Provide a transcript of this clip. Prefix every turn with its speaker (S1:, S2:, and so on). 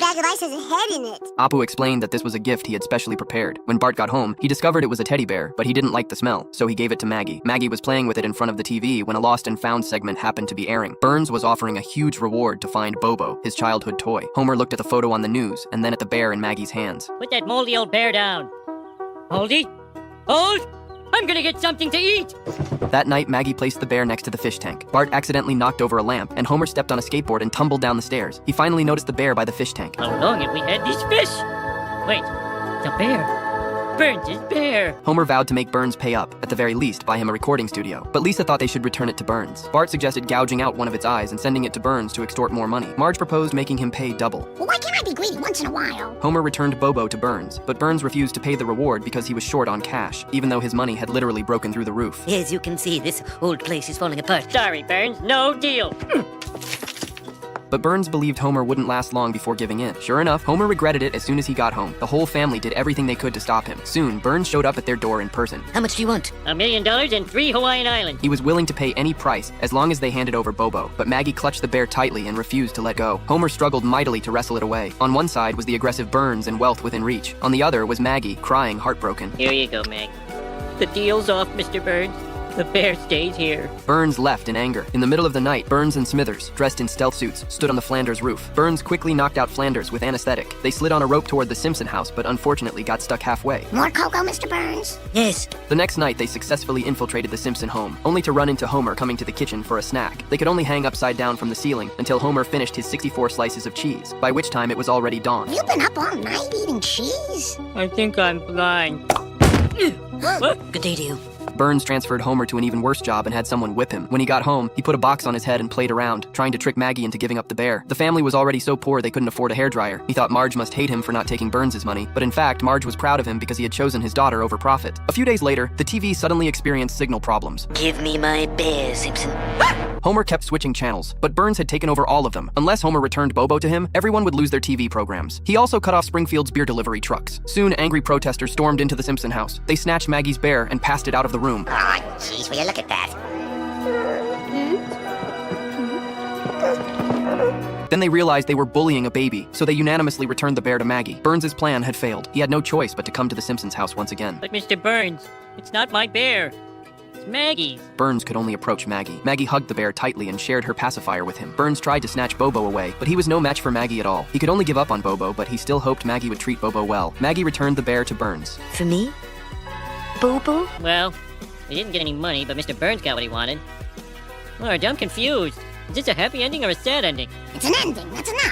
S1: bag of ice has a head in it.
S2: Apu explained that this was a gift he had specially prepared. When Bart got home, he discovered it was a teddy bear, but he didn't like the smell, so he gave it to Maggie. Maggie was playing with it in front of the TV when a lost and found segment happened to be airing. Burns was offering a huge reward to find Bobo, his childhood toy. Homer looked at the photo on the news, and then at the bear in Maggie's hands.
S3: Put that moldy old bear down. Moldy? Hold! I'm gonna get something to eat!
S2: That night, Maggie placed the bear next to the fish tank. Bart accidentally knocked over a lamp, and Homer stepped on a skateboard and tumbled down the stairs. He finally noticed the bear by the fish tank.
S3: How long have we had these fish? Wait, the bear. Burns' bear.
S2: Homer vowed to make Burns pay up, at the very least buy him a recording studio. But Lisa thought they should return it to Burns. Bart suggested gouging out one of its eyes and sending it to Burns to extort more money. Marge proposed making him pay double.
S1: Well, why can't I be greedy once in a while?
S2: Homer returned Bobo to Burns, but Burns refused to pay the reward because he was short on cash, even though his money had literally broken through the roof.
S4: As you can see, this old place is falling apart.
S3: Sorry, Burns, no deal.
S2: But Burns believed Homer wouldn't last long before giving in. Sure enough, Homer regretted it as soon as he got home. The whole family did everything they could to stop him. Soon, Burns showed up at their door in person.
S4: How much do you want?
S3: $1 million and 3 Hawaiian Islands.
S2: He was willing to pay any price, as long as they handed over Bobo, but Maggie clutched the bear tightly and refused to let go. Homer struggled mightily to wrestle it away. On one side was the aggressive Burns and wealth within reach. On the other was Maggie, crying heartbroken.
S3: Here you go, Meg. The deal's off, Mr. Burns. The bear stays here.
S2: Burns left in anger. In the middle of the night, Burns and Smithers, dressed in stealth suits, stood on the Flanders roof. Burns quickly knocked out Flanders with anesthetic. They slid on a rope toward the Simpson house, but unfortunately got stuck halfway.
S1: More cocoa, Mr. Burns?
S4: Yes.
S2: The next night, they successfully infiltrated the Simpson home, only to run into Homer coming to the kitchen for a snack. They could only hang upside down from the ceiling until Homer finished his 64 slices of cheese, by which time it was already dawn.
S1: You've been up all night eating cheese?
S3: I think I'm blind. What?
S4: Good day to you.
S2: Burns transferred Homer to an even worse job and had someone whip him. When he got home, he put a box on his head and played around, trying to trick Maggie into giving up the bear. The family was already so poor they couldn't afford a hairdryer. He thought Marge must hate him for not taking Burns' money, but in fact, Marge was proud of him because he had chosen his daughter over profit. A few days later, the TV suddenly experienced signal problems.
S4: Give me my bear, Simpson.
S2: Homer kept switching channels, but Burns had taken over all of them. Unless Homer returned Bobo to him, everyone would lose their TV programs. He also cut off Springfield's beer delivery trucks. Soon, angry protesters stormed into the Simpson house. They snatched Maggie's bear and passed it out of the room.
S1: Oh, jeez, will you look at that?
S2: Then they realized they were bullying a baby, so they unanimously returned the bear to Maggie. Burns' plan had failed. He had no choice but to come to the Simpsons' house once again.
S3: But Mr. Burns, it's not my bear. It's Maggie's.
S2: Burns could only approach Maggie. Maggie hugged the bear tightly and shared her pacifier with him. Burns tried to snatch Bobo away, but he was no match for Maggie at all. He could only give up on Bobo, but he still hoped Maggie would treat Bobo well. Maggie returned the bear to Burns.
S4: For me? Bobo?
S3: Well, we didn't get any money, but Mr. Burns got what he wanted. Marge, I'm confused. Is this a happy ending or a sad ending?
S1: It's an ending, that's enough.